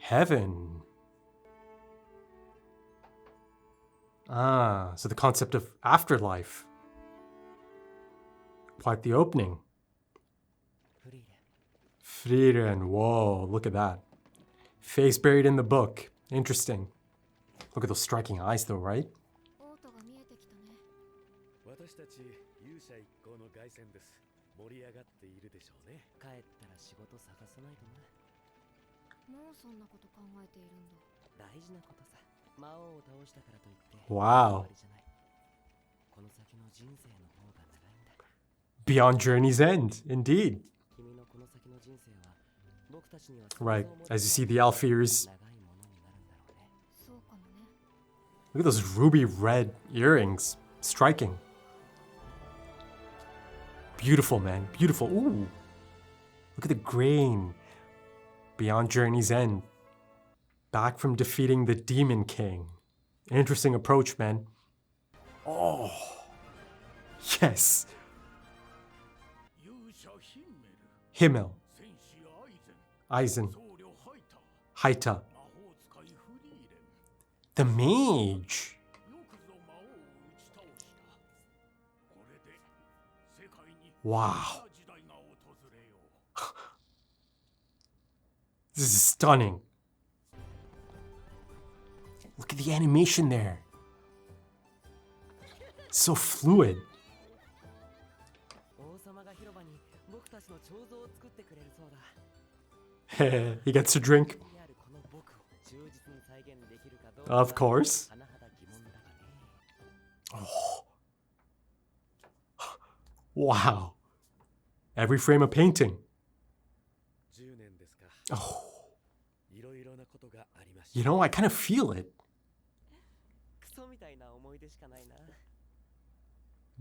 Heaven. Ah, so the concept of afterlife. Quite the opening. Frieren. Whoa, look at that. Face buried in the book. Interesting. Look at those striking eyes though, right? Wow. Beyond Journey's End, indeed. Right, as you see the Alfiers. Look at those ruby red earrings. Striking. Beautiful, man. Beautiful. Ooh. Look at the grain. Beyond Journey's End. Back from defeating the Demon King. Interesting approach, man. Oh. Yes. Himmel. Eisen. Haita. The mage. Wow. This is stunning. Look at the animation there. So fluid. He gets a drink. Of course. Oh. Wow. Every frame a painting. Oh. You know, I kind of feel it.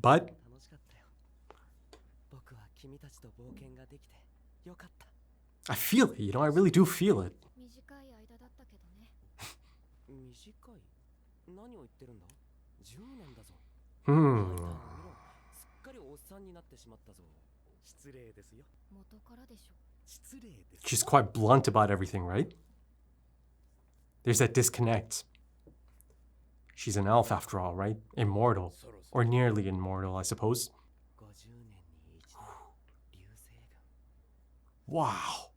But I feel it, you know, I really do feel it. She's quite blunt about everything, right? There's that disconnect. She's an elf after all, right? Immortal. Or nearly immortal, I suppose. Wow.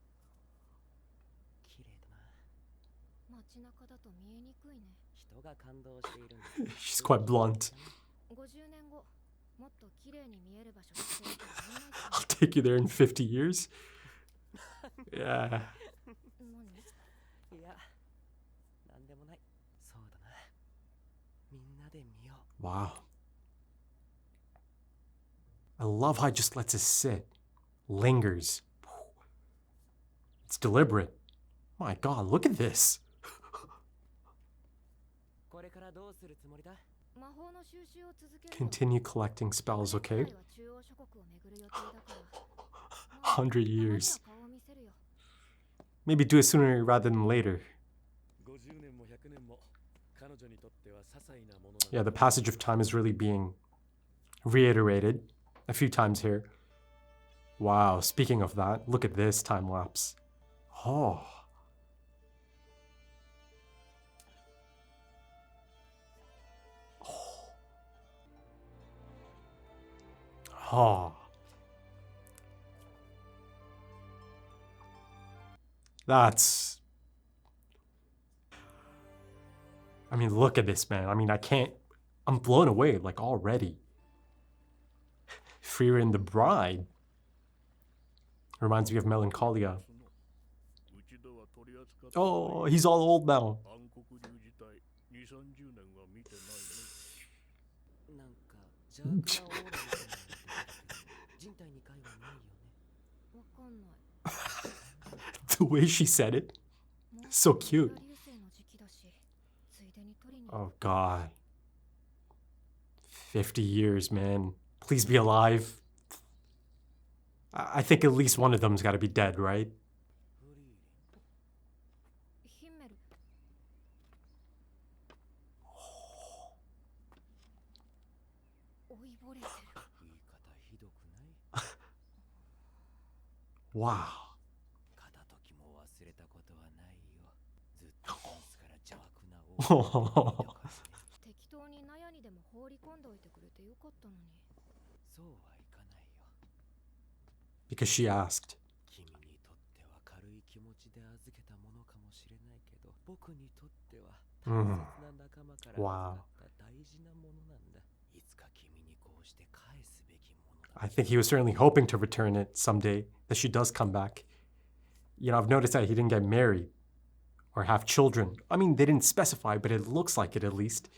She's quite blunt. I'll take you there in 50 years. Yeah. Wow. I love how it just lets us sit. Lingers. It's deliberate. My God, look at this. Continue collecting spells, okay? 100 years. Maybe do it sooner rather than later. Yeah, the passage of time is really being reiterated a few times here. Wow, speaking of that, look at this time lapse. Oh. Oh. That's... I mean, look at this, man. I mean, I'm blown away, like, already. Frieren the Bride. Reminds me of Melancholia. Oh, he's all old now. The way she said it. So cute. Oh, God. 50 years, man. Please be alive. I think at least one of them's got to be dead, right? Wow. Because she asked. Wow. I think he was certainly hoping to return it someday, that she does come back. You know, I've noticed that he didn't get married or have children. I mean, they didn't specify, but it looks like it at least.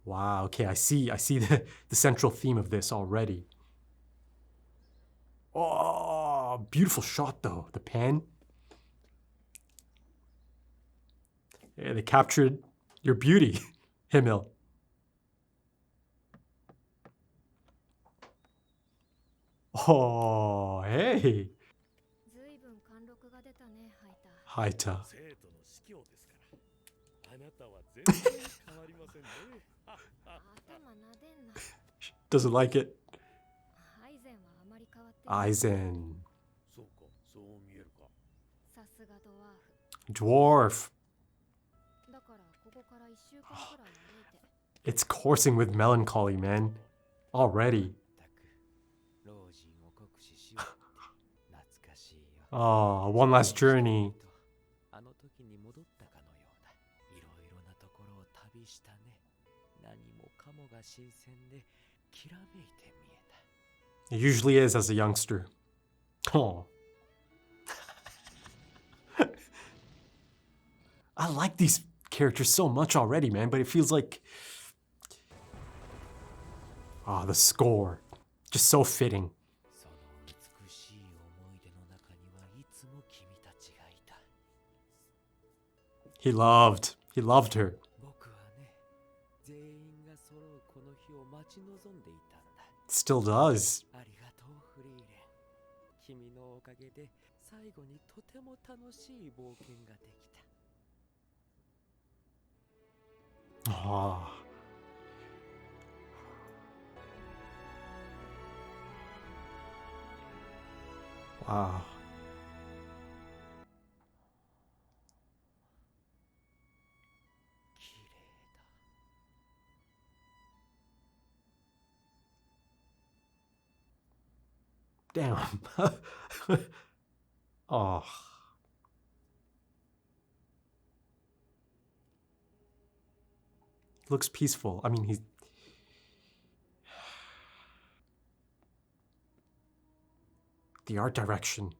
Wow, okay, I see the central theme of this already. Oh, beautiful shot though, the pan. Yeah, they captured your beauty, Himmel. Oh, hey. Haita. Doesn't like it. Aizen. Dwarf. It's coursing with melancholy, man. Already. Oh, one last journey. It usually is as a youngster. Oh. I like these characters so much already, man, but it feels like... Oh, the score. Just so fitting. He loved her. Still does. Oh. Wow. Damn. Oh. Looks peaceful. I mean, he's... The art direction.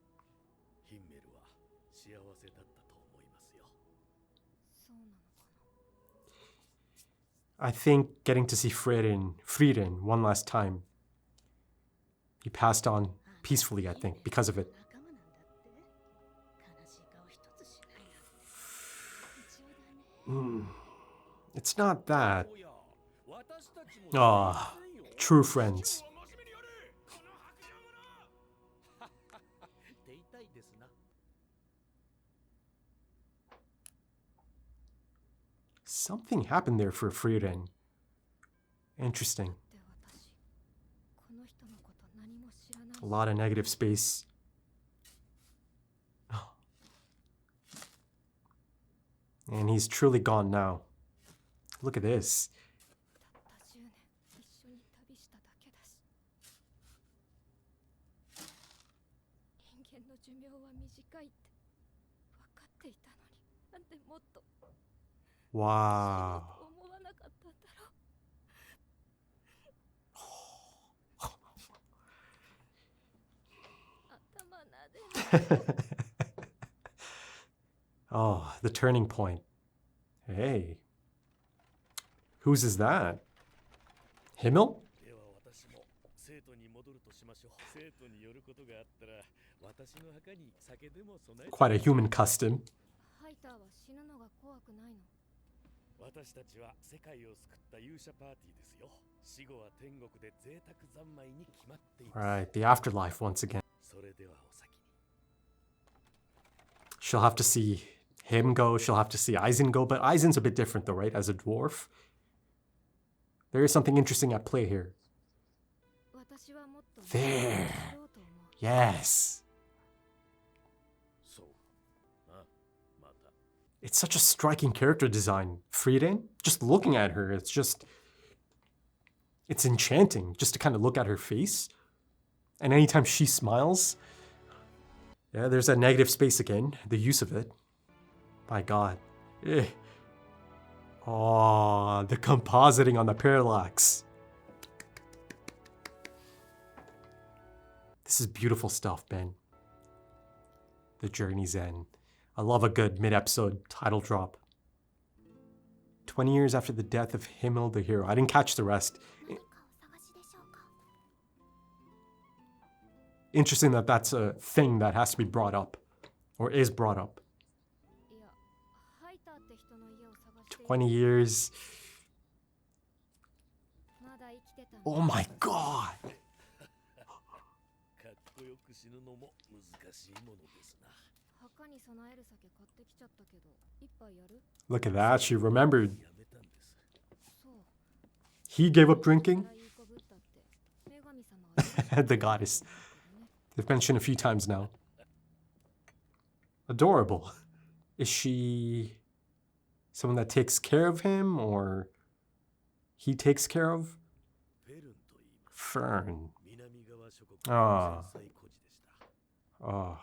I think getting to see Frieren one last time. He passed on peacefully, I think, because of it. It's not that. Ah, true friends. Something happened there for Frieren. Interesting. A lot of negative space. And he's truly gone now. Look at this. Wow. Oh, the turning point. Hey. Whose is that? Himmel? Quite a human custom. Right, the afterlife once again. She'll have to see him go, she'll have to see Aizen go, but Aizen's a bit different though, right? As a dwarf. There is something interesting at play here. There. Yes. It's such a striking character design. Frieren, just looking at her, it's enchanting just to kind of look at her face. And anytime she smiles, yeah, there's that negative space again, the use of it. My God. Oh, the compositing on the parallax. This is beautiful stuff, man. The Journey's End. I love a good mid-episode title drop. 20 years after the death of Himmel the hero. I didn't catch the rest. Interesting that that's a thing that has to be brought up. Or is brought up. 20 years. Oh my God. Look at that, she remembered. He gave up drinking? The goddess. They've mentioned a few times now. Adorable. Is she someone that takes care of him, or he takes care of? Fern. Ah. Oh.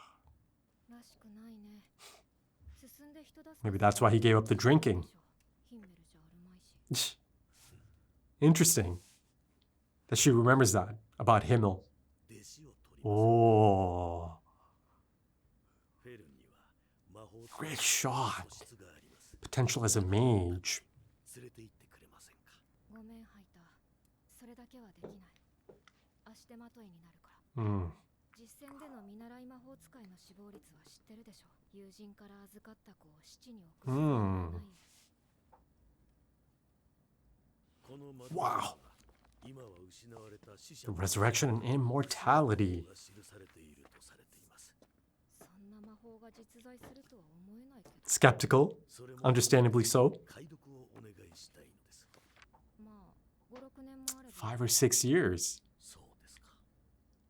Maybe that's why he gave up the drinking. Interesting that she remembers that about Himmel. Oh. Great shot. Potential as a mage. Wow. The resurrection and immortality. Skeptical, understandably so. 5 or 6 years.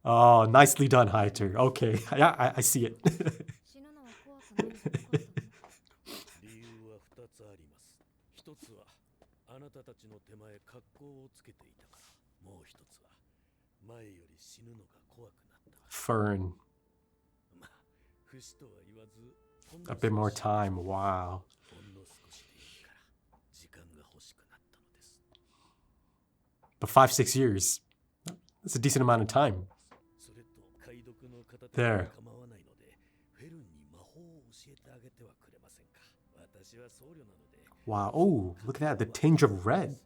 Oh, nicely done, Haiter. Okay, yeah, I see it. Fern. A bit more time, wow. But 5, 6 years, that's a decent amount of time. There. Wow, oh, look at that, the tinge of red.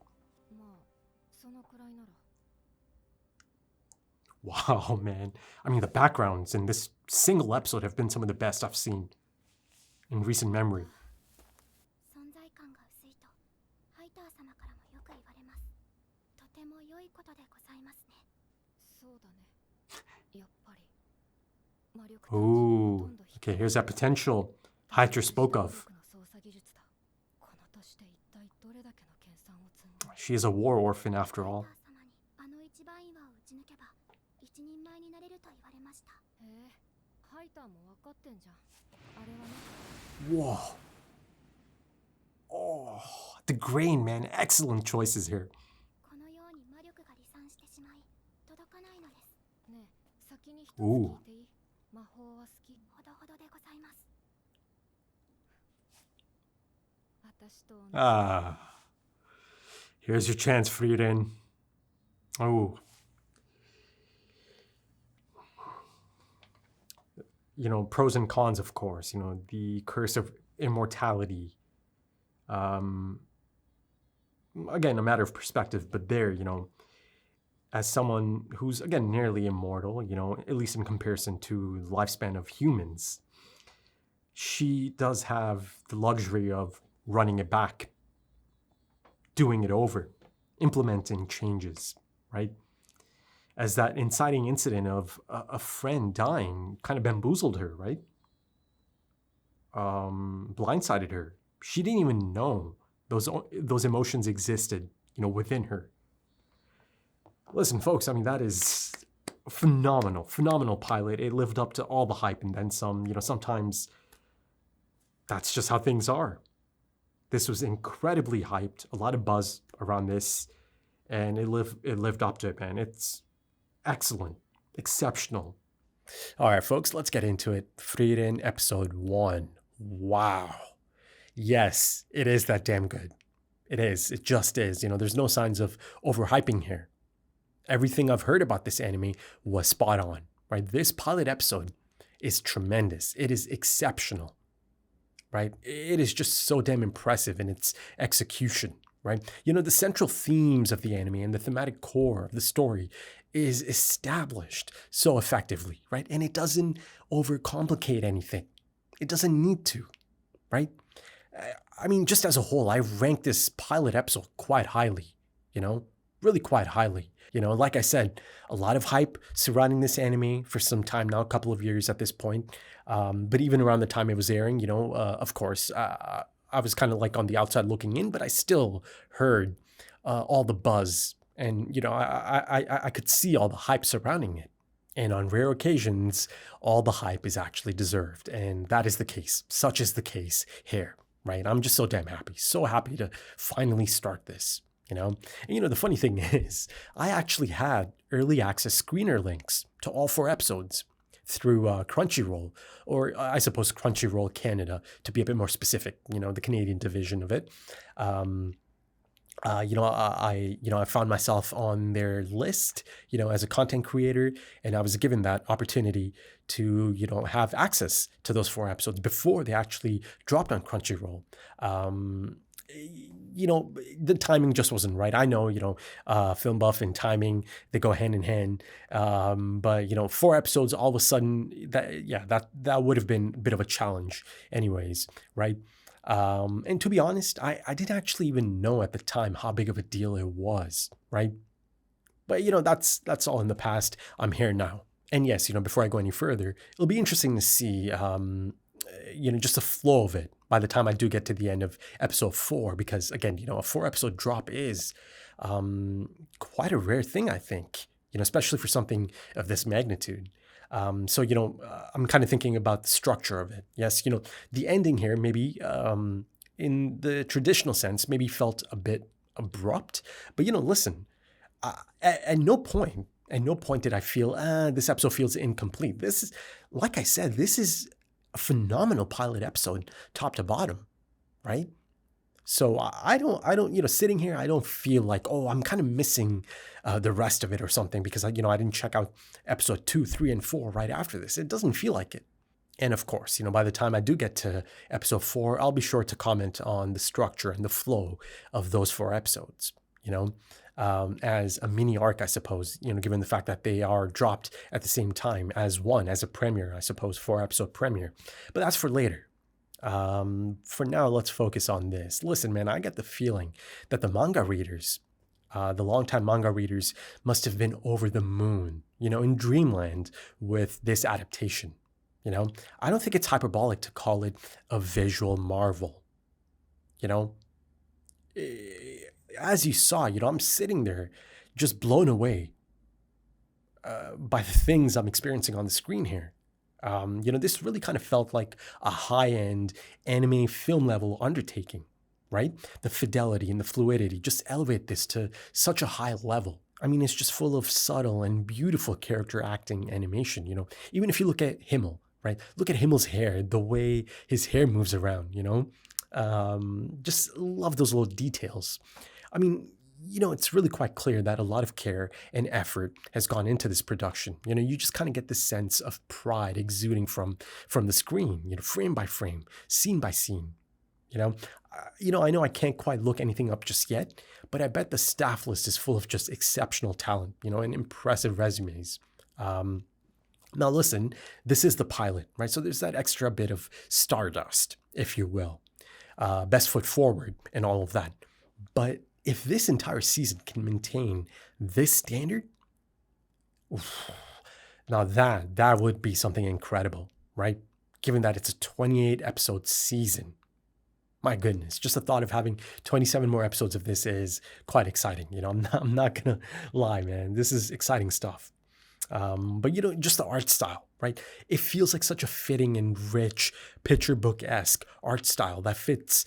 Wow, man. I mean, the backgrounds in this single episode have been some of the best I've seen in recent memory. Ooh, okay, here's that potential Haiter spoke of. She is a war orphan after all. Whoa. Oh, the grain, man. Excellent choices here. Ooh. Ah. Here's your chance, Frieren. Oh. You know, pros and cons, of course. You know, the curse of immortality. Again, a matter of perspective, but there, you know, as someone who's, again, nearly immortal, you know, at least in comparison to the lifespan of humans, she does have the luxury of running it back, doing it over, implementing changes, right? As that inciting incident of a friend dying kind of bamboozled her, right? Blindsided her. She didn't even know those emotions existed, you know, within her. Listen, folks, I mean, that is a phenomenal pilot. It lived up to all the hype and then some. You know, sometimes that's just how things are. This was incredibly hyped, a lot of buzz around this, and it lived up to it, man. It's excellent, exceptional. All right, folks, let's get into it. Frieren episode 1. Wow. Yes, it is that damn good. It is. It just is. There's no signs of overhyping here. Everything I've heard about this anime was spot on, right? This pilot episode is tremendous. It is exceptional, right? It is just so damn impressive in its execution, right? The central themes of the anime and the thematic core of the story is established so effectively, right? And it doesn't overcomplicate anything. It doesn't need to, right? I mean, just as a whole, I rank this pilot episode quite highly, really quite highly. Like I said, a lot of hype surrounding this anime for some time now, a couple of years at this point. But even around the time it was airing, of course, I was kind of like on the outside looking in, but I still heard all the buzz. And, I could see all the hype surrounding it. And on rare occasions, all the hype is actually deserved. And that is the case. Such is the case here, right? I'm just so damn happy. So happy to finally start this. And the funny thing is, I actually had early access screener links to all 4 episodes through Crunchyroll, or I suppose Crunchyroll Canada, to be a bit more specific, the Canadian division of it. I found myself on their list, as a content creator, and I was given that opportunity to, have access to those 4 episodes before they actually dropped on Crunchyroll. The timing just wasn't right. I know, film buff and timing, they go hand in hand. But 4 episodes all of a sudden, that would have been a bit of a challenge anyways, right? And to be honest, I didn't actually even know at the time how big of a deal it was, right? But, that's all in the past. I'm here now. And yes, before I go any further, it'll be interesting to see, just the flow of it by the time I do get to the end of episode 4, because again, a 4 episode drop is quite a rare thing, I think, especially for something of this magnitude. So, I'm kind of thinking about the structure of it. Yes, the ending here maybe in the traditional sense maybe felt a bit abrupt, but listen, at no point did I feel this episode feels incomplete. This is, like I said, this is a phenomenal pilot episode, top to bottom, right? So I don't, sitting here, I don't feel like, oh, I'm kind of missing the rest of it or something because I didn't check out episode 2, 3, and 4 right after this. It doesn't feel like it. And of course, by the time I do get to episode 4, I'll be sure to comment on the structure and the flow of those 4 episodes, as a mini arc, I suppose, given the fact that they are dropped at the same time as a premiere, I suppose, 4 episode premiere. But that's for later. For now, let's focus on this. Listen, man, I get the feeling that the manga readers, the longtime manga readers, must have been over the moon, in dreamland with this adaptation. I don't think it's hyperbolic to call it a visual marvel. As you saw, I'm sitting there just blown away by the things I'm experiencing on the screen here. This really kind of felt like a high-end anime film level undertaking, right? The fidelity and the fluidity just elevate this to such a high level. I mean, it's just full of subtle and beautiful character acting animation, Even if you look at Himmel, right? Look at Himmel's hair, the way his hair moves around, Just love those little details. I mean, it's really quite clear that a lot of care and effort has gone into this production. You just kind of get this sense of pride exuding from the screen, frame by frame, scene by scene. I know I can't quite look anything up just yet, but I bet the staff list is full of just exceptional talent, and impressive resumes. Now listen, this is the pilot, right? So there's that extra bit of stardust, if you will, best foot forward and all of that. But if this entire season can maintain this standard, now that would be something incredible, right? Given that it's a 28 episode season. My goodness, just the thought of having 27 more episodes of this is quite exciting. I'm not gonna lie, man. This is exciting stuff. But just the art style, right? It feels like such a fitting and rich picture book-esque art style that fits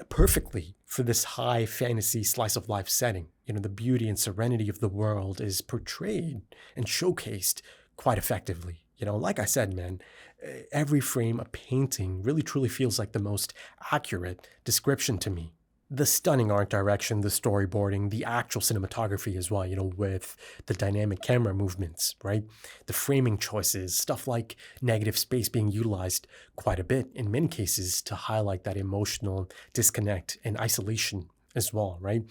perfectly for this high fantasy slice of life setting. The beauty and serenity of the world is portrayed and showcased quite effectively. Like I said, man, every frame a painting really truly feels like the most accurate description to me. The stunning art direction, the storyboarding, the actual cinematography as well, with the dynamic camera movements, right? The framing choices, stuff like negative space being utilized quite a bit in many cases to highlight that emotional disconnect and isolation as well, right?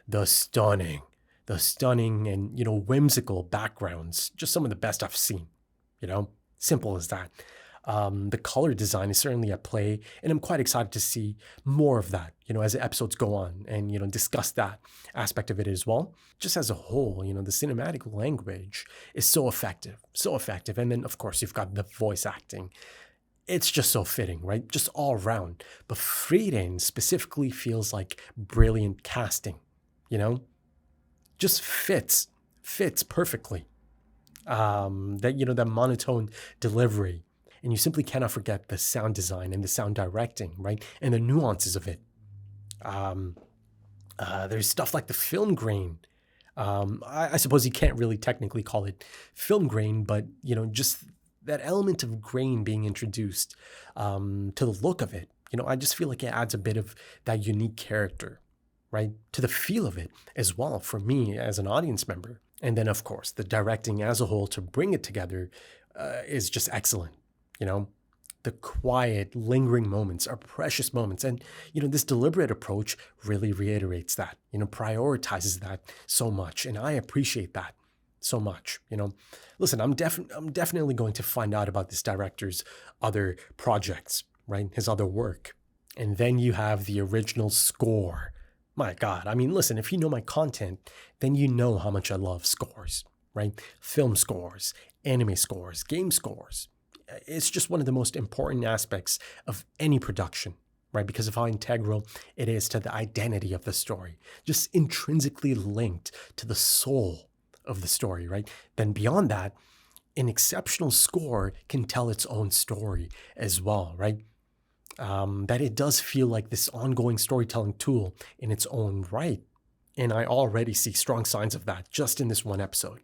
The stunning and, whimsical backgrounds, just some of the best I've seen, simple as that. The color design is certainly at play, and I'm quite excited to see more of that, as the episodes go on and, discuss that aspect of it as well. Just as a whole, the cinematic language is so effective. And then, of course, you've got the voice acting. It's just so fitting, right? Just all around. But Frieren specifically feels like brilliant casting, just fits perfectly. That monotone delivery. And you simply cannot forget the sound design and the sound directing, right? And the nuances of it. There's stuff like the film grain. I suppose you can't really technically call it film grain, but, just that element of grain being introduced to the look of it. I just feel like it adds a bit of that unique character, right? To the feel of it as well for me as an audience member. And then, of course, the directing as a whole to bring it together is just excellent. The quiet, lingering moments are precious moments. And, this deliberate approach really reiterates that, prioritizes that so much. And I appreciate that so much. Listen, I'm definitely going to find out about this director's other projects, right? His other work. And then you have the original score. My God, I mean, listen, if you know my content, then you know how much I love scores, right? Film scores, anime scores, game scores. It's just one of the most important aspects of any production, right? Because of how integral it is to the identity of the story, just intrinsically linked to the soul of the story, right? Then beyond that, an exceptional score can tell its own story as well, right? That it does feel like this ongoing storytelling tool in its own right. And I already see strong signs of that just in this one episode,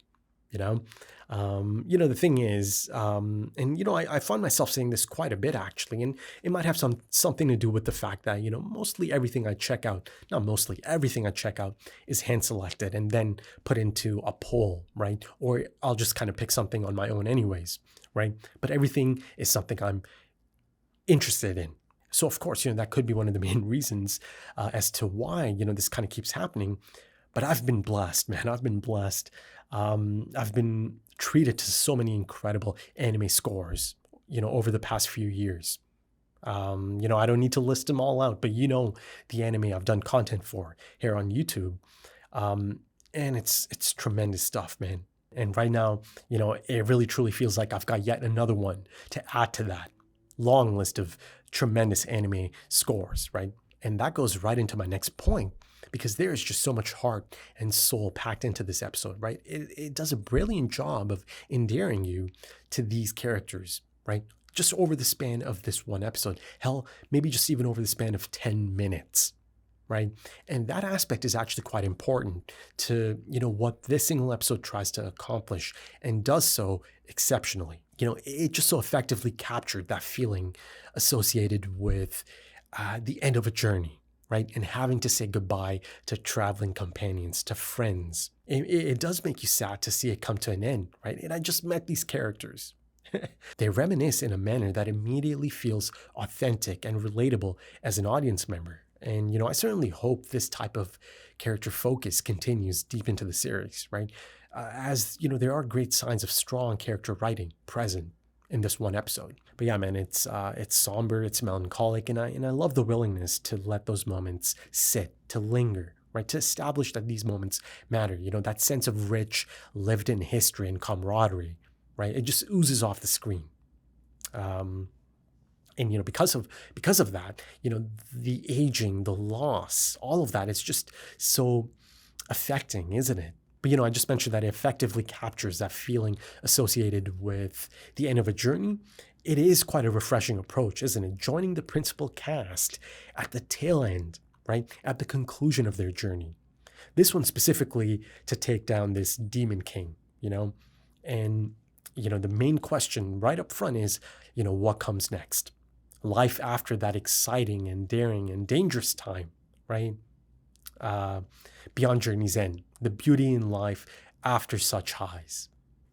the thing is, I find myself saying this quite a bit actually, and it might have something to do with the fact that, mostly everything I check out, not mostly, everything I check out is hand selected and then put into a poll, right? Or I'll just kind of pick something on my own anyways, right? But everything is something I'm interested in. So of course, that could be one of the main reasons as to why, this kind of keeps happening. But I've been blessed, man. I've been blessed. I've been treated to so many incredible anime scores, over the past few years. I don't need to list them all out, but the anime I've done content for here on YouTube. And it's tremendous stuff, man. And right now, it really truly feels like I've got yet another one to add to that long list of tremendous anime scores, right? And that goes right into my next point, because there is just so much heart and soul packed into this episode, right? It does a brilliant job of endearing you to these characters, right? Just over the span of this one episode. Hell, maybe just even over the span of 10 minutes, right? And that aspect is actually quite important to, what this single episode tries to accomplish and does so exceptionally. It just so effectively captured that feeling associated with the end of a journey, right? And having to say goodbye to traveling companions, to friends. It does make you sad to see it come to an end, right? And I just met these characters. They reminisce in a manner that immediately feels authentic and relatable as an audience member. And, I certainly hope this type of character focus continues deep into the series, right? As, there are great signs of strong character writing present in this one episode. But yeah, man, it's somber, it's melancholic, and I love the willingness to let those moments sit, to linger, right? To establish that these moments matter. That sense of rich, lived-in history and camaraderie, right? It just oozes off the screen. And because of that, the aging, the loss, all of that is just so affecting, isn't it? But, I just mentioned that it effectively captures that feeling associated with the end of a journey. It is quite a refreshing approach, isn't it? Joining the principal cast at the tail end, right? At the conclusion of their journey. This one specifically to take down this demon king, And, the main question right up front is, what comes next? Life after that exciting and daring and dangerous time, right? Beyond Journey's End, the beauty in life after such highs.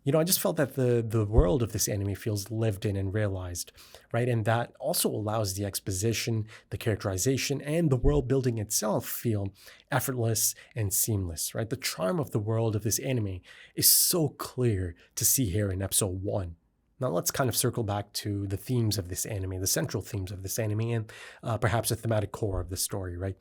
I just felt that the world of this anime feels lived in and realized, right? And that also allows the exposition, the characterization, and the world building itself feel effortless and seamless, right? The charm of the world of this anime is so clear to see here in episode 1. Now let's kind of circle back to the themes of this anime, the central themes of this anime, and perhaps a thematic core of the story, right?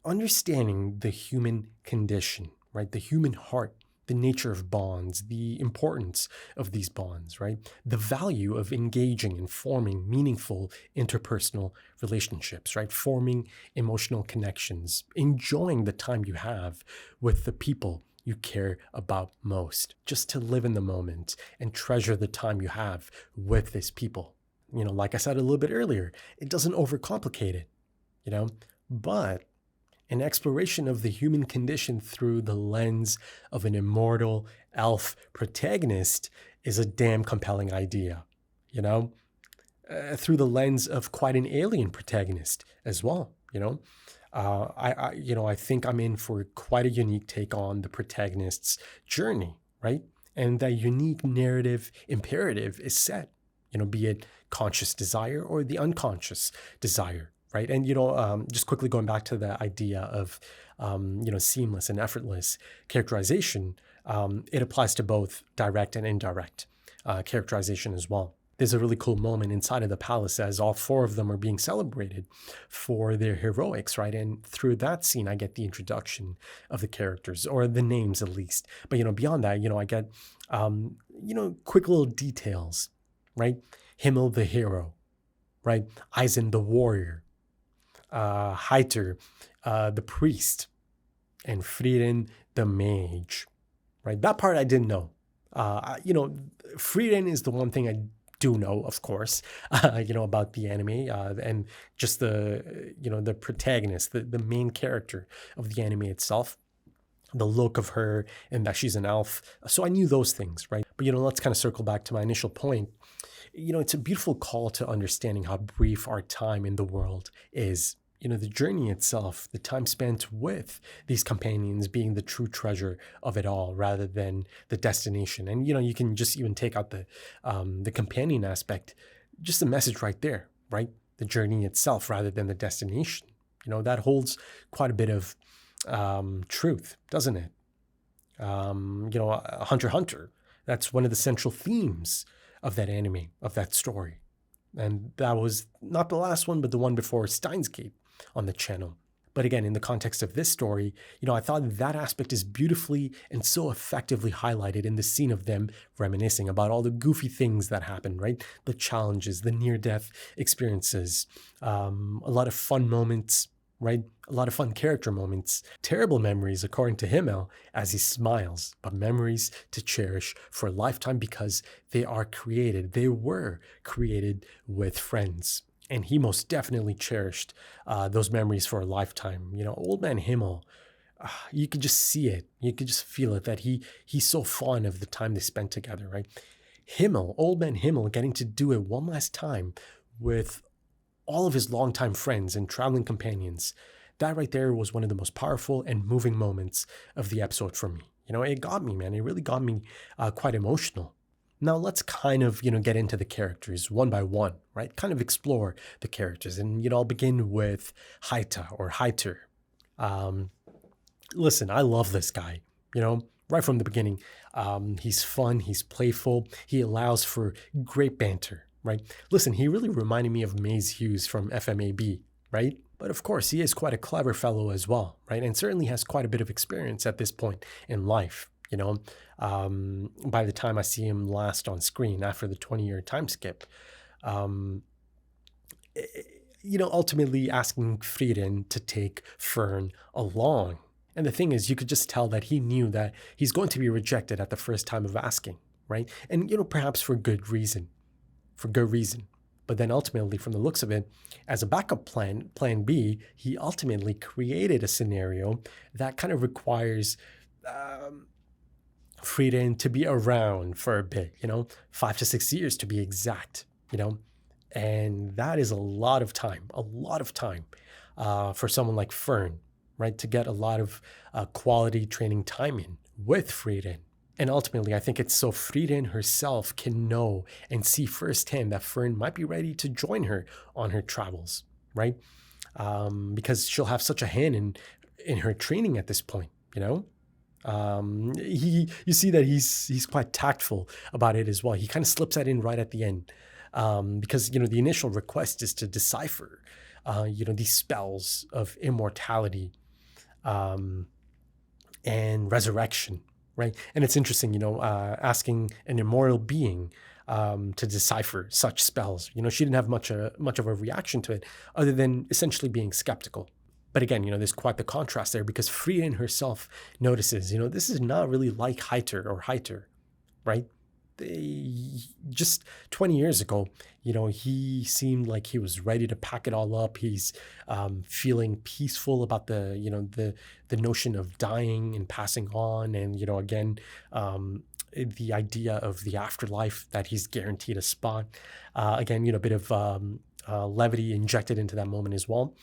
Understanding the human condition, right? The human heart, the nature of bonds, the importance of these bonds, right? The value of engaging and forming meaningful interpersonal relationships, right? Forming emotional connections, enjoying the time you have with the people you care about most, just to live in the moment and treasure the time you have with these people. Like I said a little bit earlier, it doesn't overcomplicate it, but an exploration of the human condition through the lens of an immortal elf protagonist is a damn compelling idea, through the lens of quite an alien protagonist as well, I think I'm in for quite a unique take on the protagonist's journey, right? And that unique narrative imperative is set, be it conscious desire or the unconscious desire, right? And, just quickly going back to the idea of, seamless and effortless characterization, it applies to both direct and indirect characterization as well. There's a really cool moment inside of the palace as all 4 of them are being celebrated for their heroics, right? And through that scene, I get the introduction of the characters, or the names at least. But, beyond that, I get, quick little details, right? Himmel, the hero, right? Eisen, the warrior, Heiter, the priest, and Frieren, the mage, right? That part I didn't know. Frieren is the one thing I do know, of course, about the anime, and just the protagonist, the main character of the anime itself, the look of her, and that she's an elf. So I knew those things, right? But, let's kind of circle back to my initial point. It's a beautiful call to understanding how brief our time in the world is. The journey itself, the time spent with these companions being the true treasure of it all rather than the destination. And, you can just even take out the companion aspect, just the message right there, right? The journey itself rather than the destination. That holds quite a bit of truth, doesn't it? Hunter x Hunter, that's one of the central themes of that anime, of that story. And that was not the last one, but the one before, Steins Gate, on the channel. But again, in the context of this story, I thought that aspect is beautifully and so effectively highlighted in the scene of them reminiscing about all the goofy things that happened, right? The challenges, the near-death experiences, a lot of fun moments, right? A lot of fun character moments, terrible memories, according to Himmel, as he smiles, but memories to cherish for a lifetime because they were created with friends. And he most definitely cherished those memories for a lifetime. Old man Himmel, you could just see it. You could just feel it, that he's so fond of the time they spent together, right? Old man Himmel, getting to do it one last time with all of his longtime friends and traveling companions. That right there was one of the most powerful and moving moments of the episode for me. It got me, man. It really got me quite emotional. Now let's kind of, get into the characters one by one, right? Kind of explore the characters. And, I'll begin with Heiter. Listen, I love this guy, right from the beginning. He's fun, he's playful, he allows for great banter, right? Listen, he really reminded me of Maze Hughes from FMAB, right? But of course, he is quite a clever fellow as well, right? And certainly has quite a bit of experience at this point in life. By the time I see him last on screen after the 20-year time skip, ultimately asking Frieren to take Fern along. And the thing is, you could just tell that he knew that he's going to be rejected at the first time of asking, right? And, perhaps for good reason, But then ultimately, from the looks of it, as a backup plan B, he ultimately created a scenario that kind of requires Frieren to be around for a bit, 5 to 6 years to be exact, and that is a lot of time for someone like Fern, right, to get a lot of quality training time in with Frieren. And ultimately, I think it's so Frieren herself can know and see firsthand that Fern might be ready to join her on her travels, right? Because she'll have such a hand in her training at this point, You see that he's quite tactful about it as well. He kind of slips that in right at the end, because the initial request is to decipher, these spells of immortality, and resurrection. Right. And it's interesting, asking an immortal being to decipher such spells. She didn't have much of a reaction to it other than essentially being skeptical. But again, there's quite the contrast there because Frieren herself notices, this is not really like Heiter, right? Just 20 years ago, he seemed like he was ready to pack it all up. He's feeling peaceful about the notion of dying and passing on. And, again, the idea of the afterlife, that he's guaranteed a spot. Again, a bit of levity injected into that moment as well.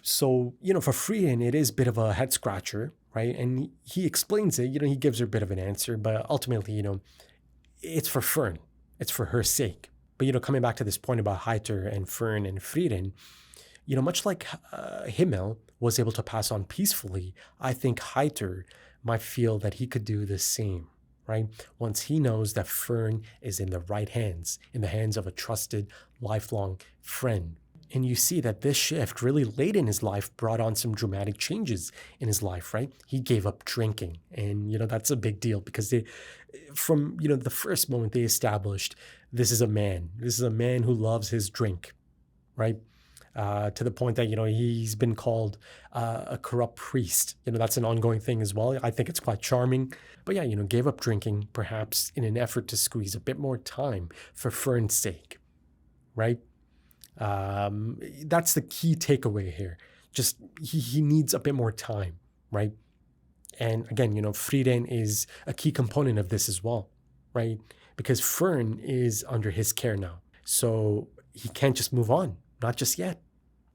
So, for Frieren, it is a bit of a head scratcher, right? And he explains it, he gives her a bit of an answer, but ultimately, it's for Fern. It's for her sake. But, coming back to this point about Heiter and Fern and Frieren, much like Himmel was able to pass on peacefully, I think Heiter might feel that he could do the same, right? Once he knows that Fern is in the right hands, in the hands of a trusted, lifelong friend. And you see that this shift really late in his life brought on some dramatic changes in his life, right? He gave up drinking. And, that's a big deal because from the first moment they established, this is a man who loves his drink, right? To the point that, he's been called a corrupt priest. That's an ongoing thing as well. I think it's quite charming. But yeah, gave up drinking perhaps in an effort to squeeze a bit more time for Fern's sake, right? That's the key takeaway here. Just he needs a bit more time, right? And again, Frieren is a key component of this as well, right? Because Fern is under his care now. So he can't just move on, not just yet.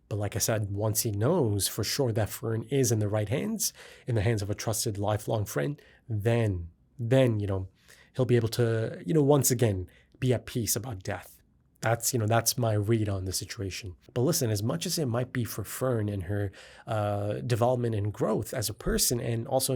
But like I said, once he knows for sure that Fern is in the right hands, in the hands of a trusted lifelong friend, then he'll be able to, once again, be at peace about death. That's my read on the situation. But listen, as much as it might be for Fern and her development and growth as a person and also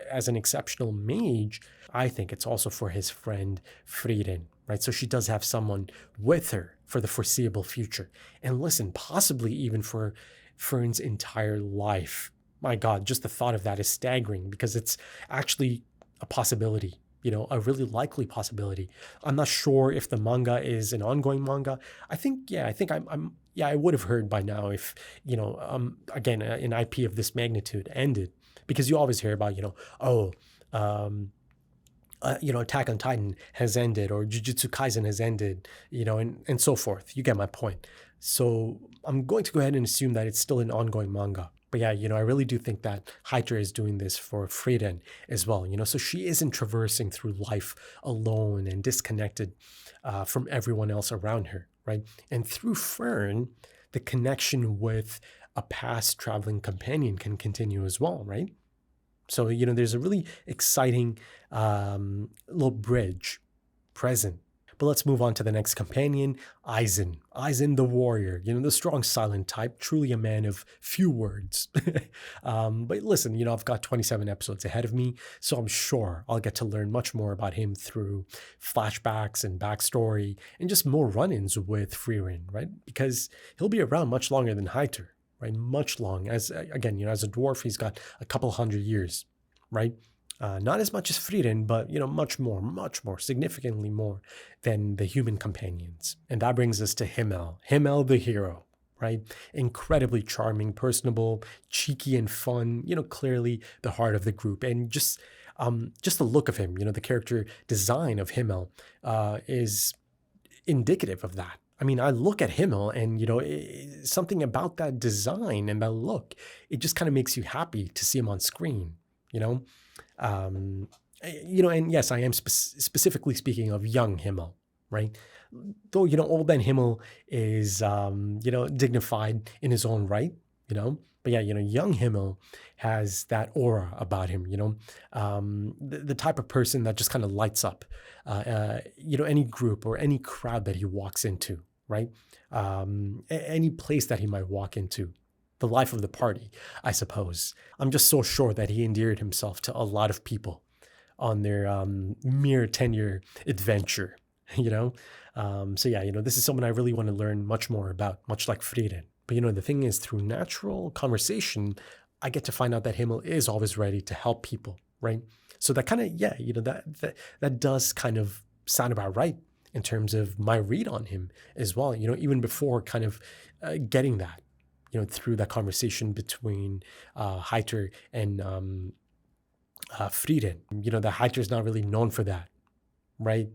as an exceptional mage, I think it's also for his friend Frieren, right? So she does have someone with her for the foreseeable future. And listen, possibly even for Fern's entire life. My God, just the thought of that is staggering because it's actually a possibility. A really likely possibility. I'm not sure if the manga is an ongoing manga. I think I would have heard by now if, again, an IP of this magnitude ended, because you always hear about, Attack on Titan has ended or Jujutsu Kaisen has ended, and so forth. You get my point. So I'm going to go ahead and assume that it's still an ongoing manga. But yeah, I really do think that Heiter is doing this for Frieren as well, so she isn't traversing through life alone and disconnected from everyone else around her, right? And through Fern, the connection with a past traveling companion can continue as well, right? So, there's a really exciting little bridge present. But let's move on to the next companion, Aizen. Aizen the warrior, the strong silent type, truly a man of few words. But listen, I've got 27 episodes ahead of me, so I'm sure I'll get to learn much more about him through flashbacks and backstory and just more run-ins with Frieren, right? Because he'll be around much longer than Heiter, right? Much long. As again, as a dwarf, he's got a couple hundred years, right? Not as much as Frieren, but, much more, significantly more than the human companions. And that brings us to Himmel the hero, right? Incredibly charming, personable, cheeky, and fun. Clearly the heart of the group, and just the look of him. The character design of Himmel is indicative of that. I mean, I look at Himmel, and something about that design and that look, it just kind of makes you happy to see him on screen. You know, um, and yes, I am specifically speaking of young Himmel, right? Though old man Himmel is dignified in his own right, but yeah, young Himmel has that aura about him, the type of person that just kind of lights up, any group or any crowd that he walks into, right? Any place that he might walk into, the life of the party, I suppose. I'm just so sure that he endeared himself to a lot of people on their mere 10-year adventure, So yeah, this is someone I really want to learn much more about, much like Frieren. But the thing is, through natural conversation, I get to find out that Himmel is always ready to help people, right? So that kind of, yeah, that does kind of sound about right in terms of my read on him as well. Even before kind of getting that, through that conversation between Heiter and Frieren. That Heiter is not really known for that, right?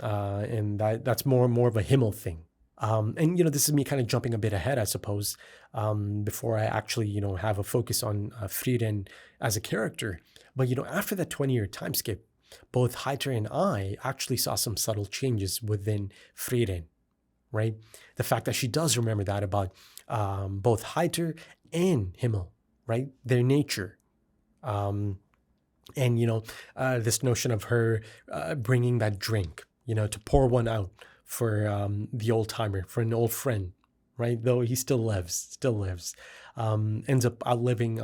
And that's more and more of a Himmel thing. And this is me kind of jumping a bit ahead, I suppose, before I actually have a focus on Frieren as a character. But after that 20-year time skip, both Heiter and I actually saw some subtle changes within Frieren, right? The fact that she does remember that about both Heiter and Himmel, right? Their nature. And this notion of her bringing that drink, to pour one out for the old timer, for an old friend, right? Though he still lives, ends up outliving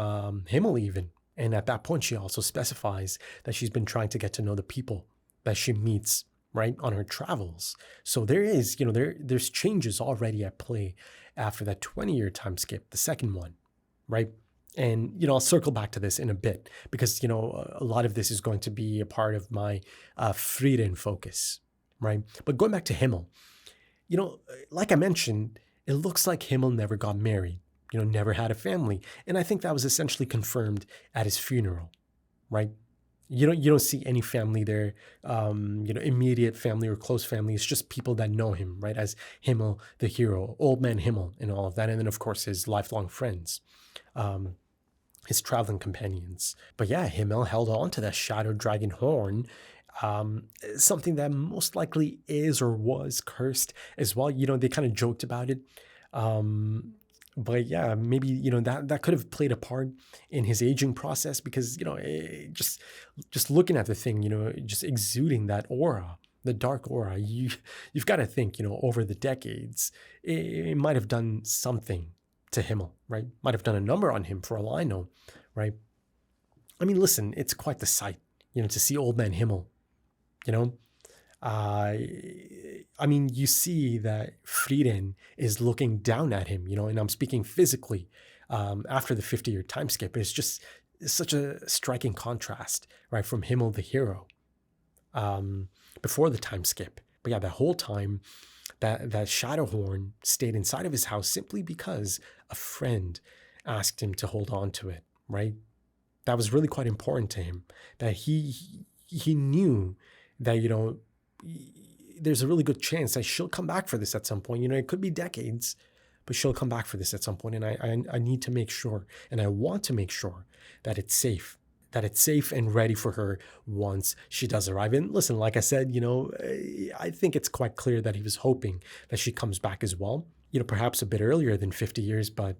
Himmel even. And at that point, she also specifies that she's been trying to get to know the people that she meets, right, on her travels. So there is, there's changes already at play after that 20-year time skip, the second one, right? And, I'll circle back to this in a bit because, a lot of this is going to be a part of my Frieren focus, right? But going back to Himmel, like I mentioned, it looks like Himmel never got married, never had a family. And I think that was essentially confirmed at his funeral, right? You don't see any family there, immediate family or close family. It's just people that know him, right? As Himmel, the hero, old man Himmel and all of that. And then, of course, his lifelong friends. His traveling companions. But yeah, Himmel held on to that shadow dragon horn, something that most likely is or was cursed as well. They kind of joked about it. But yeah, maybe, that could have played a part in his aging process because, just looking at the thing, just exuding that aura, the dark aura, you've got to think, over the decades, it might have done something to Himmel, right? Might have done a number on him for all I know, right? I mean, listen, it's quite the sight, to see old man Himmel, I mean, you see that Frieren is looking down at him, and I'm speaking physically after the 50-year time skip. It's just such a striking contrast, right, from Himmel, the hero, before the time skip. But yeah, the whole time, that shadow horn stayed inside of his house simply because a friend asked him to hold on to it, right? That was really quite important to him, that he knew that, there's a really good chance that she'll come back for this at some point. It could be decades, but she'll come back for this at some point. And I need to make sure, and I want to make sure that it's safe and ready for her once she does arrive. And listen, like I said, I think it's quite clear that he was hoping that she comes back as well, perhaps a bit earlier than 50 years, but,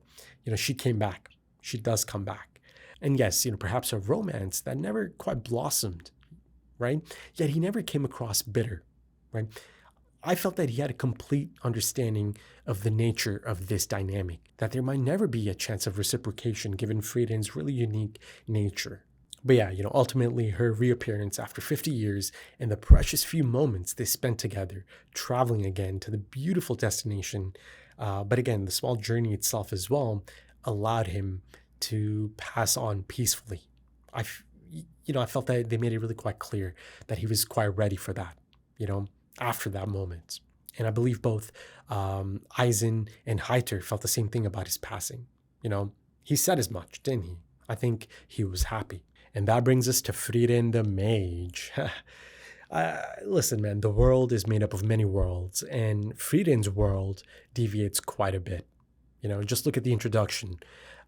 she came back. She does come back. And yes, perhaps a romance that never quite blossomed, right? Yet he never came across bitter, right? I felt that he had a complete understanding of the nature of this dynamic, that there might never be a chance of reciprocation given Frieren's really unique nature. But yeah, ultimately her reappearance after 50 years and the precious few moments they spent together, traveling again to the beautiful destination. But again, the small journey itself as well allowed him to pass on peacefully. I felt that they made it really quite clear that he was quite ready for that, after that moment. And I believe both Eisen and Heiter felt the same thing about his passing. You know, he said as much, didn't he? I think he was happy. And that brings us to Frieren the Mage. Listen, man, the world is made up of many worlds, and Frieren's world deviates quite a bit. You know, just look at the introduction.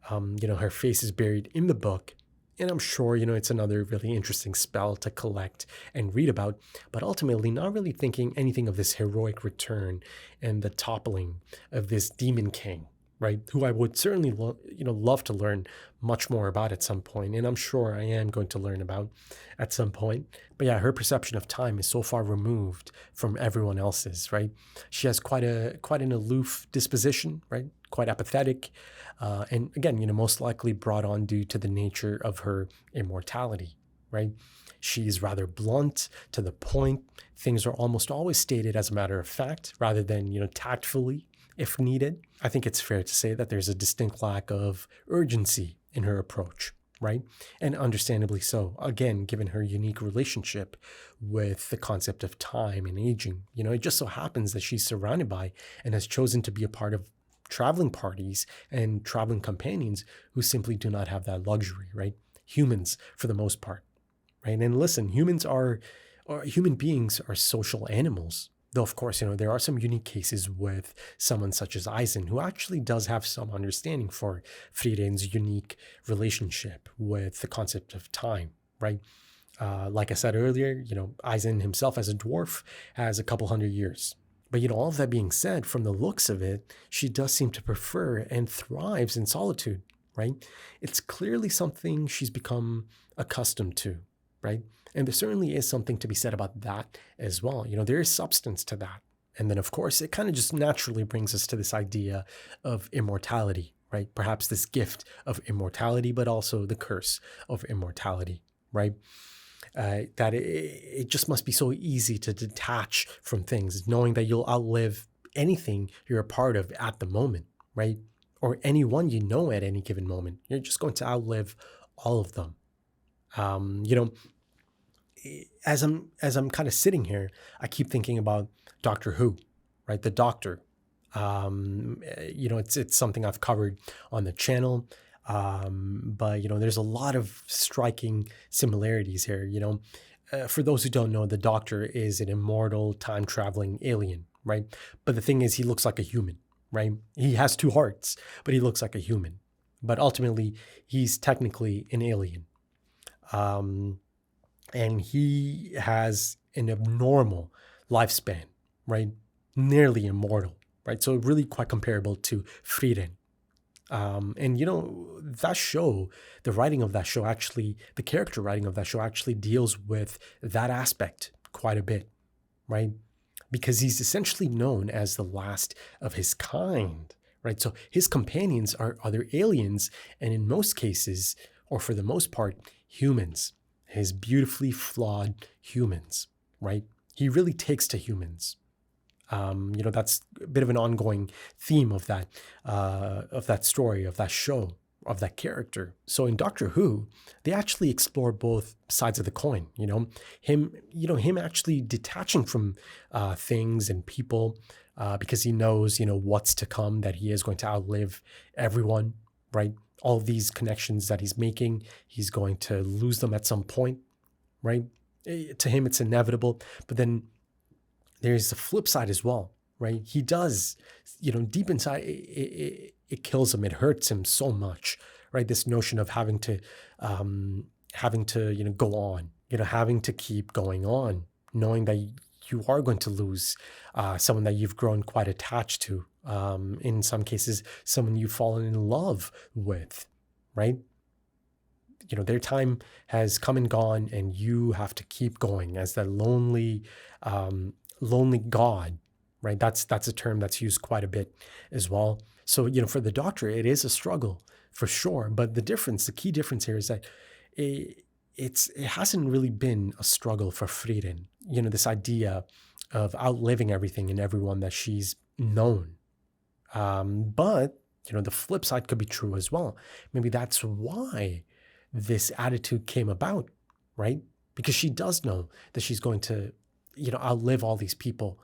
Her face is buried in the book, and I'm sure, it's another really interesting spell to collect and read about, but ultimately not really thinking anything of this heroic return and the toppling of this demon king, right? Who I would certainly, love to learn much more about at some point, and I'm sure I am going to learn about at some point. But yeah, her perception of time is so far removed from everyone else's, right? She has quite an aloof disposition, right? Quite apathetic, and again, most likely brought on due to the nature of her immortality, right? She's rather blunt, to the point. Things are almost always stated as a matter of fact, rather than tactfully if needed. I think it's fair to say that there's a distinct lack of urgency in her approach, right? And understandably so, again, given her unique relationship with the concept of time and aging. It just so happens that she's surrounded by and has chosen to be a part of traveling parties and traveling companions who simply do not have that luxury, right? Humans, for the most part, right? And listen, human beings are social animals. Though, of course, there are some unique cases with someone such as Eisen, who actually does have some understanding for Frieren's unique relationship with the concept of time, right? Like I said earlier, Eisen himself as a dwarf has a couple hundred years. But, all of that being said, from the looks of it, she does seem to prefer and thrives in solitude, right? It's clearly something she's become accustomed to, right? And there certainly is something to be said about that as well. There is substance to that. And then, of course, it kind of just naturally brings us to this idea of immortality, right? Perhaps this gift of immortality, but also the curse of immortality, right? That it just must be so easy to detach from things, knowing that you'll outlive anything you're a part of at the moment, right? Or anyone at any given moment. You're just going to outlive all of them. As I'm kind of sitting here, I keep thinking about Doctor Who, right? The Doctor. It's something I've covered on the channel. But there's a lot of striking similarities here. For those who don't know, the Doctor is an immortal time-traveling alien, right? But the thing is, he looks like a human, right? He has two hearts, but he looks like a human. But ultimately, he's technically an alien. And he has an abnormal lifespan, right? Nearly immortal, right? So really quite comparable to Frieren. That show, the writing of that show actually, the character writing of that show actually deals with that aspect quite a bit, right? Because he's essentially known as the last of his kind, right? So his companions are other aliens, and in most cases, or for the most part, humans, his beautifully flawed humans, right? He really takes to humans. That's a bit of an ongoing theme of that story, of that show, of that character. So in Doctor Who, they actually explore both sides of the coin. Him actually detaching from things and people because he knows, what's to come, that he is going to outlive everyone, right? All of these connections that he's making, he's going to lose them at some point, right? To him, it's inevitable. But then there's the flip side as well, right? He does, deep inside, it kills him. It hurts him so much, right? This notion of having to go on, having to keep going on, knowing that you are going to lose someone that you've grown quite attached to. In some cases, someone you've fallen in love with, right? Their time has come and gone, and you have to keep going as that lonely god, right? That's a term that's used quite a bit as well. So, for the Doctor, it is a struggle for sure. But the key difference here is that it hasn't really been a struggle for Frieren. This idea of outliving everything and everyone that she's known. But, the flip side could be true as well. Maybe that's why this attitude came about, right? Because she does know that she's going to, outlive all these people.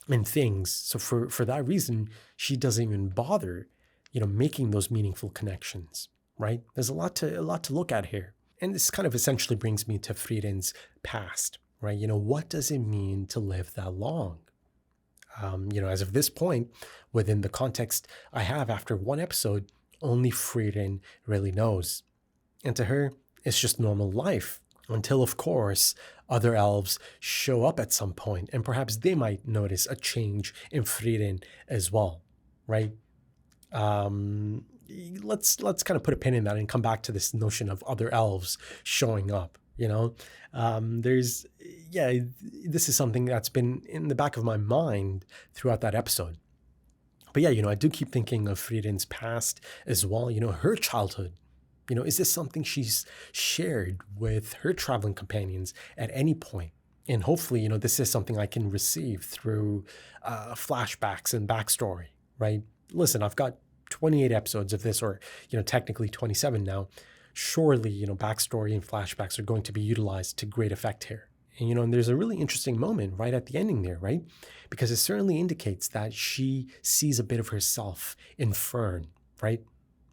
and things. So for that reason, she doesn't even bother, making those meaningful connections, right? There's a lot to look at here. And this kind of essentially brings me to Frieren's past, right? What does it mean to live that long? As of this point, within the context I have after one episode, only Frieren really knows. And to her, it's just normal life. Until, of course, other elves show up at some point, and perhaps they might notice a change in Frieren as well, right? Let's kind of put a pin in that and come back to this notion of other elves showing up. This is something that's been in the back of my mind throughout that episode. But yeah, I do keep thinking of Frieren's past as well. Her childhood. Is this something she's shared with her traveling companions at any point? And hopefully, this is something I can receive through flashbacks and backstory, right? Listen, I've got 28 episodes of this, or, technically 27 now. Surely, backstory and flashbacks are going to be utilized to great effect here. And there's a really interesting moment right at the ending there, right? Because it certainly indicates that she sees a bit of herself in Fern, right?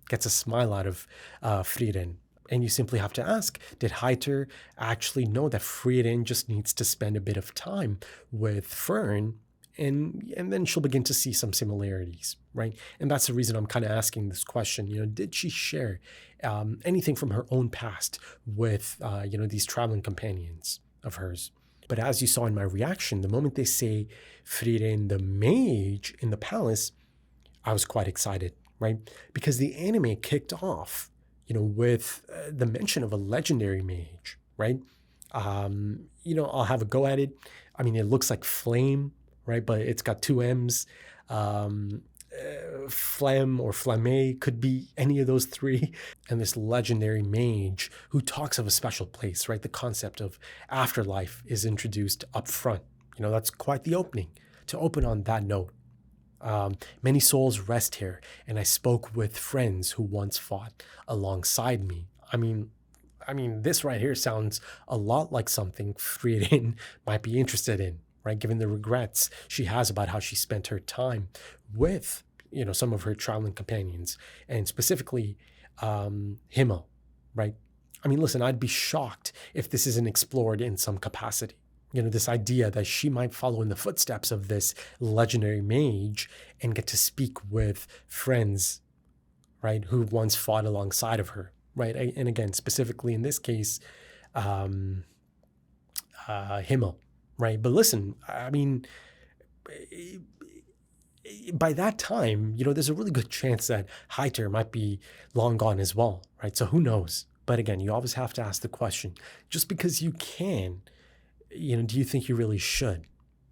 Gets a smile out of Frieren. And you simply have to ask, did Heiter actually know that Frieren just needs to spend a bit of time with Fern, and then she'll begin to see some similarities, right? And that's the reason I'm kind of asking this question. Did she share anything from her own past with, these traveling companions of hers? But as you saw in my reaction, the moment they say Frieren the mage in the palace, I was quite excited, right? Because the anime kicked off, with the mention of a legendary mage, right? I'll have a go at it. I mean, it looks like Flame, right? But it's got two M's. Flem or Flamme could be any of those three. And this legendary mage who talks of a special place, right? The concept of afterlife is introduced up front. That's quite the opening. To open on that note, many souls rest here, and I spoke with friends who once fought alongside me. I mean, this right here sounds a lot like something Frieren might be interested in, right? Given the regrets she has about how she spent her time with, some of her traveling companions, and specifically Himmel, right? I mean, listen, I'd be shocked if this isn't explored in some capacity. This idea that she might follow in the footsteps of this legendary mage and get to speak with friends, right, who once fought alongside of her, right? And again, specifically in this case, Himmel, right? But listen, I mean, by that time, there's a really good chance that Heiter might be long gone as well, right? So who knows? But again, you always have to ask the question, just because you can, do you think you really should?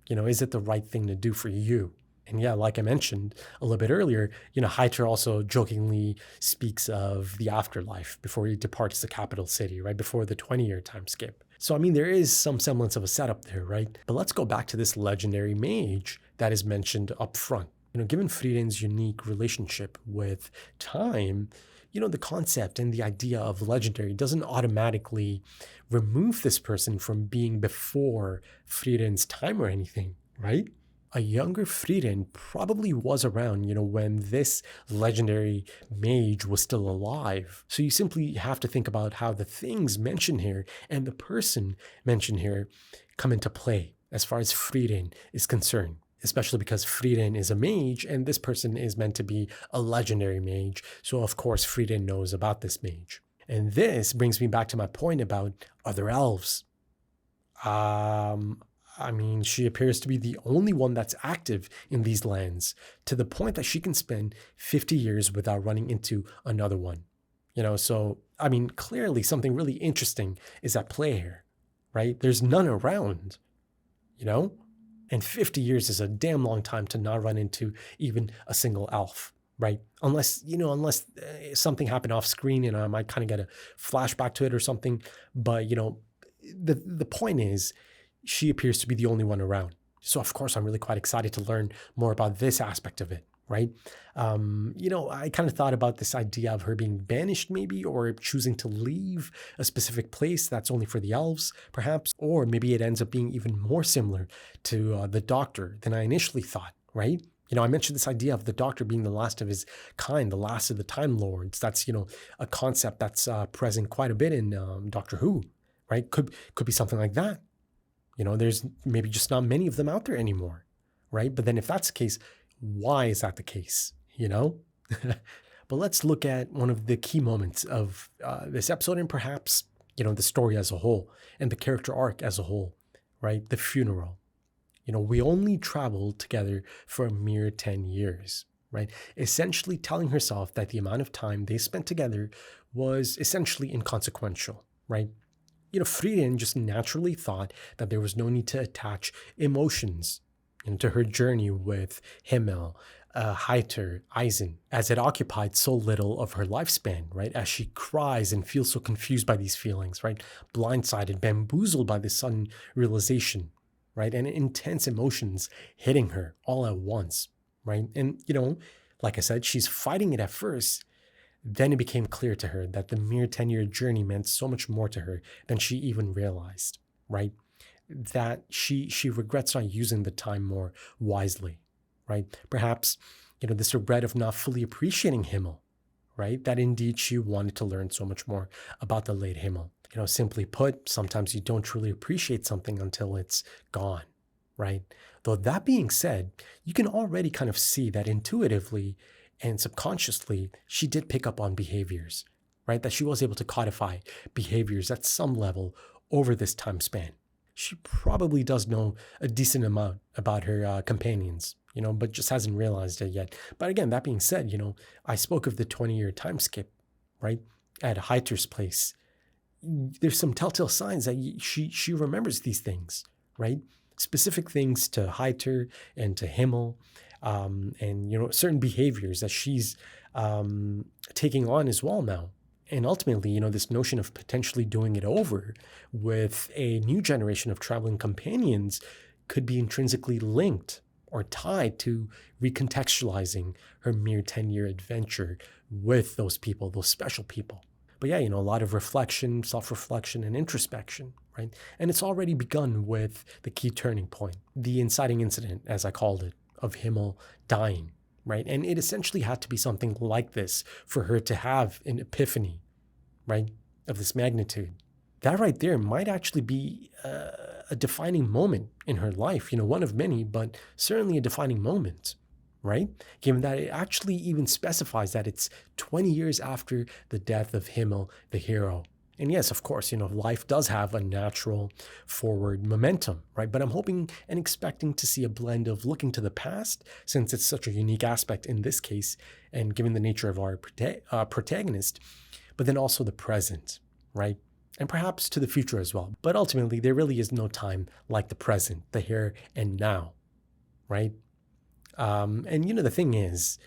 Is it the right thing to do for you? And yeah, like I mentioned a little bit earlier, Heiter also jokingly speaks of the afterlife before he departs the capital city, right? Before the 20-year time skip. So, I mean, there is some semblance of a setup there, right? But let's go back to this legendary mage that is mentioned up front. Given Frieren's unique relationship with time, the concept and the idea of legendary doesn't automatically remove this person from being before Frieren's time or anything, right? A younger Frieren probably was around, when this legendary mage was still alive. So you simply have to think about how the things mentioned here and the person mentioned here come into play as far as Frieren is concerned. Especially because Frieren is a mage and this person is meant to be a legendary mage. So of course Frieren knows about this mage. And this brings me back to my point about other elves. She appears to be the only one that's active in these lands, to the point that she can spend 50 years without running into another one. So, clearly something really interesting is at play here, right? There's none around, And 50 years is a damn long time to not run into even a single elf, right? Unless something happened off screen and I might kind of get a flashback to it or something. But, the point is, she appears to be the only one around. So, of course, I'm really quite excited to learn more about this aspect of it, right? I kind of thought about this idea of her being banished, maybe, or choosing to leave a specific place that's only for the elves, perhaps, or maybe it ends up being even more similar to the Doctor than I initially thought, right? I mentioned this idea of the Doctor being the last of his kind, the last of the Time Lords. That's a concept that's present quite a bit in Doctor Who, right? Could be something like that. There's maybe just not many of them out there anymore, right? But then if that's the case, why is that the case? But let's look at one of the key moments of this episode and perhaps, the story as a whole and the character arc as a whole, right? The funeral. We only traveled together for a mere 10 years, right? Essentially telling herself that the amount of time they spent together was essentially inconsequential, right? Frieren just naturally thought that there was no need to attach emotions to her journey with Himmel, Heiter, Eisen, as it occupied so little of her lifespan, right? As she cries and feels so confused by these feelings, right? Blindsided, bamboozled by this sudden realization, right? And intense emotions hitting her all at once, right? And, like I said, she's fighting it at first. Then it became clear to her that the mere 10-year journey meant so much more to her than she even realized, right? That she regrets not using the time more wisely, right? Perhaps, this regret of not fully appreciating Himmel, right? That indeed she wanted to learn so much more about the late Himmel. Simply put, sometimes you don't truly appreciate something until it's gone, right? Though that being said, you can already kind of see that intuitively and subconsciously, she did pick up on behaviors, right? That she was able to codify behaviors at some level over this time span. She probably does know a decent amount about her companions, but just hasn't realized it yet. But again, that being said, I spoke of the 20-year time skip, right? At Heiter's place. There's some telltale signs that she remembers these things, right? Specific things to Heiter and to Himmel, and certain behaviors that she's taking on as well now. And ultimately, this notion of potentially doing it over with a new generation of traveling companions could be intrinsically linked or tied to recontextualizing her mere 10-year adventure with those people, those special people. But yeah, a lot of reflection, self-reflection, and introspection, right? And it's already begun with the key turning point, the inciting incident, as I called it, of Himmel dying, right? And it essentially had to be something like this for her to have an epiphany, right, of this magnitude. That right there might actually be a defining moment in her life, one of many, but certainly a defining moment, right? Given that it actually even specifies that it's 20 years after the death of Himmel, the hero. And yes, of course, life does have a natural forward momentum, right? But I'm hoping and expecting to see a blend of looking to the past, since it's such a unique aspect in this case, and given the nature of our protagonist, but then also the present, right? And perhaps to the future as well. But ultimately, there really is no time like the present, the here and now, right? And the thing is,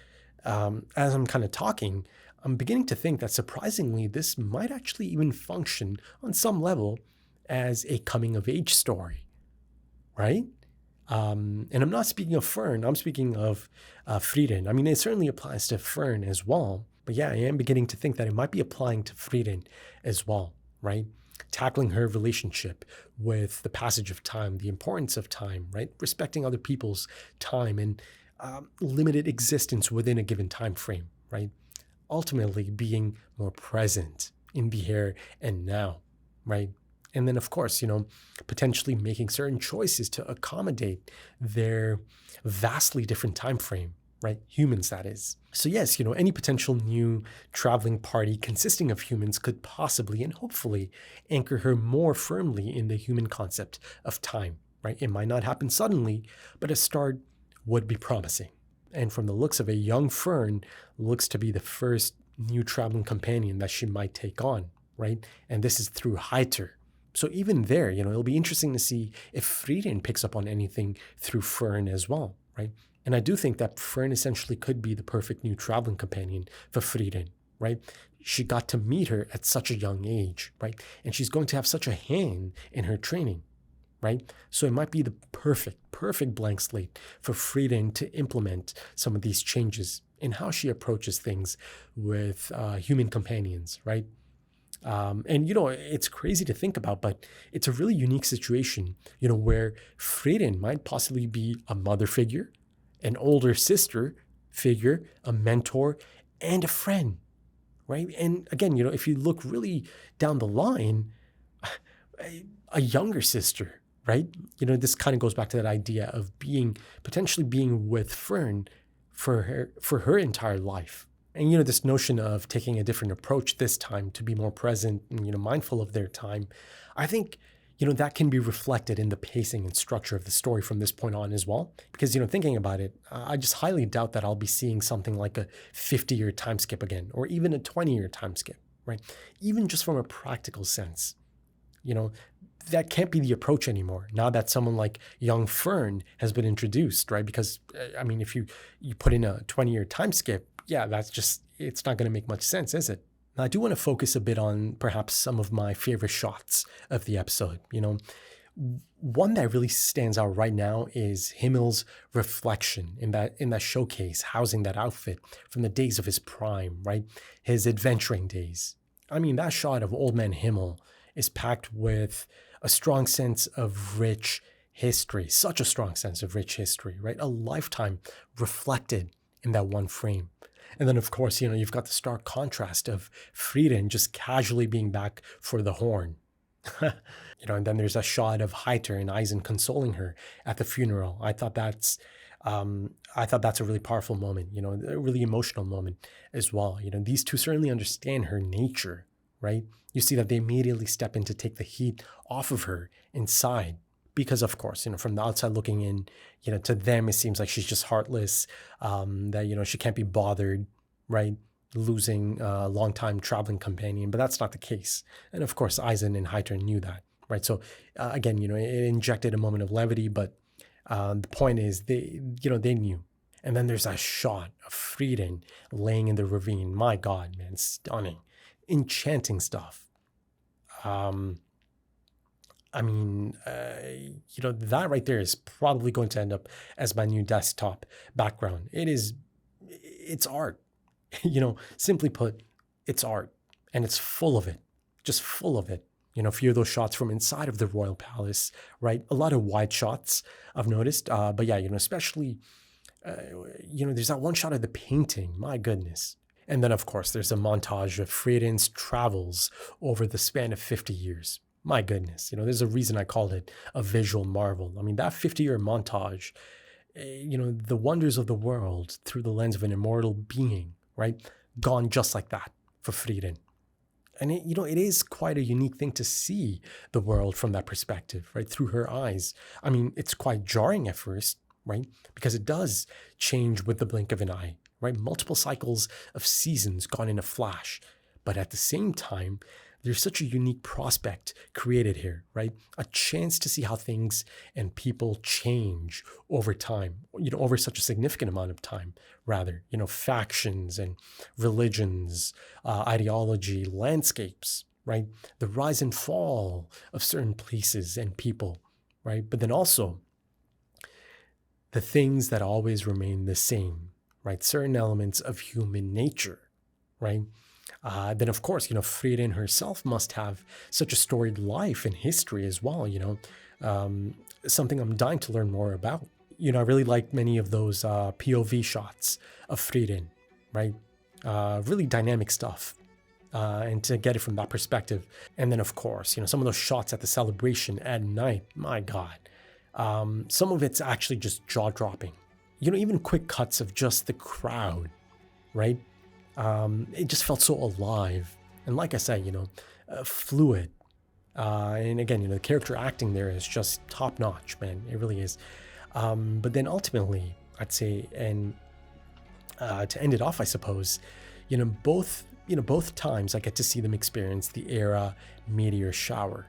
as I'm kind of talking, I'm beginning to think that surprisingly, this might actually even function on some level as a coming of age story, right? And I'm not speaking of Fern, I'm speaking of Frieren. I mean, it certainly applies to Fern as well. But yeah, I am beginning to think that it might be applying to Frieren as well, right? Tackling her relationship with the passage of time, the importance of time, right? Respecting other people's time and limited existence within a given time frame, right? Ultimately being more present in the here and now, right? And then, of course, potentially making certain choices to accommodate their vastly different time frame, right? Humans, that is. So yes, any potential new traveling party consisting of humans could possibly and hopefully anchor her more firmly in the human concept of time, right? It might not happen suddenly, but a start would be promising. And from the looks of a young Fern, looks to be the first new traveling companion that she might take on, right? And this is through Heiter. So even there, it'll be interesting to see if Frieren picks up on anything through Fern as well, right? And I do think that Fern essentially could be the perfect new traveling companion for Frieren, right? She got to meet her at such a young age, right? And she's going to have such a hand in her training, right? So it might be the perfect perfect blank slate for Frieren to implement some of these changes in how she approaches things with human companions, right? And it's crazy to think about, but it's a really unique situation, where Frieren might possibly be a mother figure, an older sister figure, a mentor, and a friend, right? And again, if you look really down the line, a younger sister, right? This kind of goes back to that idea of potentially being with Fern for her entire life. And this notion of taking a different approach this time to be more present and mindful of their time, I think that can be reflected in the pacing and structure of the story from this point on as well. Because thinking about it, I just highly doubt that I'll be seeing something like a 50-year time skip again, or even a 20-year time skip, right? Even just from a practical sense, that can't be the approach anymore now that someone like young Fern has been introduced, right? Because if you put in a 20-year time skip, yeah, it's not going to make much sense, is it? Now, I do want to focus a bit on perhaps some of my favorite shots of the episode. One that really stands out right now is Himmel's reflection in that showcase housing that outfit from the days of his prime, right? His adventuring days. That shot of Old Man Himmel is packed with a strong sense of rich history, such a strong sense of rich history, right? A lifetime reflected in that one frame. And then, of course, you've got the stark contrast of Frieren just casually being back for the horn. And then there's a shot of Heiter and Eisen consoling her at the funeral. I thought that's a really powerful moment, a really emotional moment as well. These two certainly understand her nature, right? You see that they immediately step in to take the heat off of her inside. Because, of course, from the outside looking in, to them, it seems like she's just heartless, that, she can't be bothered, right? Losing a longtime traveling companion. But that's not the case. And, of course, Eisen and Heiter knew that, right? So, again, it injected a moment of levity. But the point is, they knew. And then there's that shot of Frieren laying in the ravine. My God, man, stunning. Enchanting stuff. That right there is probably going to end up as my new desktop background. It's art. Simply put, it's art. And it's full of it, just full of it. A few of those shots from inside of the royal palace, right? A lot of wide shots I've noticed. But yeah, especially, there's that one shot of the painting. My goodness. And then, of course, there's a montage of Frieren's travels over the span of 50 years. My goodness, there's a reason I called it a visual marvel. That 50-year montage, the wonders of the world through the lens of an immortal being, right? Gone just like that for Frieren. And it is quite a unique thing to see the world from that perspective, right? Through her eyes. It's quite jarring at first, right? Because it does change with the blink of an eye, right? Multiple cycles of seasons gone in a flash. But at the same time, there's such a unique prospect created here, right? A chance to see how things and people change over time, over such a significant amount of time, rather, factions and religions, ideology, landscapes, right? The rise and fall of certain places and people, right? But then also the things that always remain the same, right? Certain elements of human nature, right? Then, of course, Frieren herself must have such a storied life and history as well, something I'm dying to learn more about. I really like many of those POV shots of Frieren, right? Really dynamic stuff. And to get it from that perspective. And then, of course, some of those shots at the celebration at night, my God. Some of it's actually just jaw-dropping. Even quick cuts of just the crowd, right? It just felt so alive. And like I said, fluid. And again, the character acting there is just top notch, man. It really is. But then ultimately, I'd say, and to end it off, I suppose, both times I get to see them experience the Era meteor shower.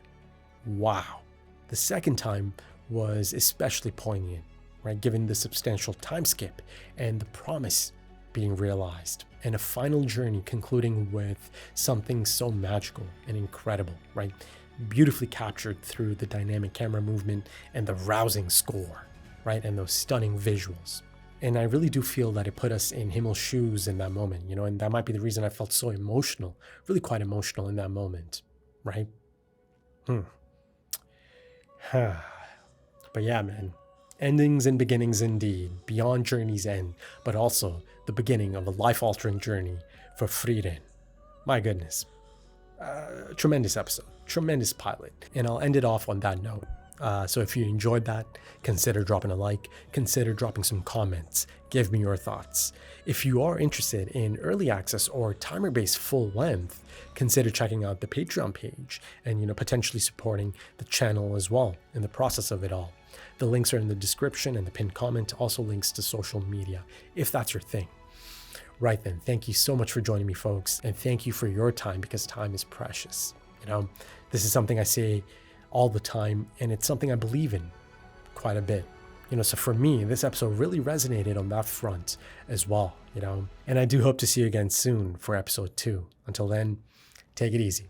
Wow. The second time was especially poignant, right? Given the substantial time skip and the promise being realized, and a final journey concluding with something so magical and incredible, right? Beautifully captured through the dynamic camera movement and the rousing score. right? And those stunning visuals. And I really do feel that it put us in Himmel's shoes in that moment, and that might be the reason I felt so emotional, really quite emotional in that moment, right? But yeah, man, endings and beginnings indeed, beyond Journey's End, but also the beginning of a life-altering journey for Frieren. My goodness. Tremendous episode, tremendous pilot. And I'll end it off on that note. So if you enjoyed that, consider dropping a like, consider dropping some comments, give me your thoughts. If you are interested in early access or timer-based full length, consider checking out the Patreon page and potentially supporting the channel as well in the process of it all. The links are in the description and the pinned comment, also links to social media, if that's your thing. Right then, thank you so much for joining me, folks, and thank you for your time, because time is precious. This is something I say all the time, and it's something I believe in quite a bit. So for me, this episode really resonated on that front as well, and I do hope to see you again soon for episode 2. Until then, take it easy.